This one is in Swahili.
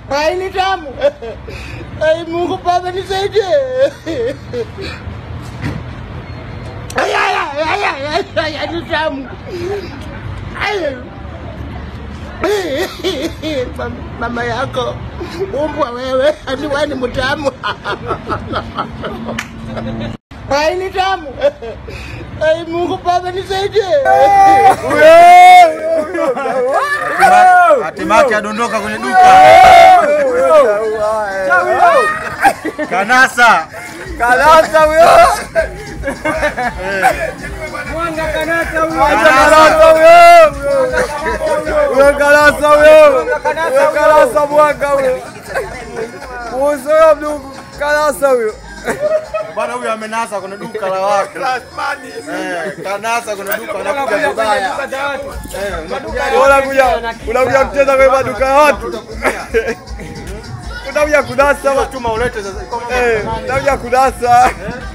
Hai ni tamu. Ai Mungu Baba nisaidie. Ay ni tamu. Ai. Mama yako umbwa wewe, hadi wewe ni mtamu. Hai ni tamu. Ai Mungu Baba nisaidie. Hatimaye adondoka kwenye duka. Kanasa huyo. Mwanga kanasa huyo. Kanasa mwanga huyo. Uzo mdogo kanasa huyo. Bwana huyu amenasa kwenye duka la watu. Kanasa kwenye duka anakuja vibaya. Unakuja kucheza kwa maduka ya watu. Unakuja kunasa. Tuma ulete sasa. Unakuja kunasa.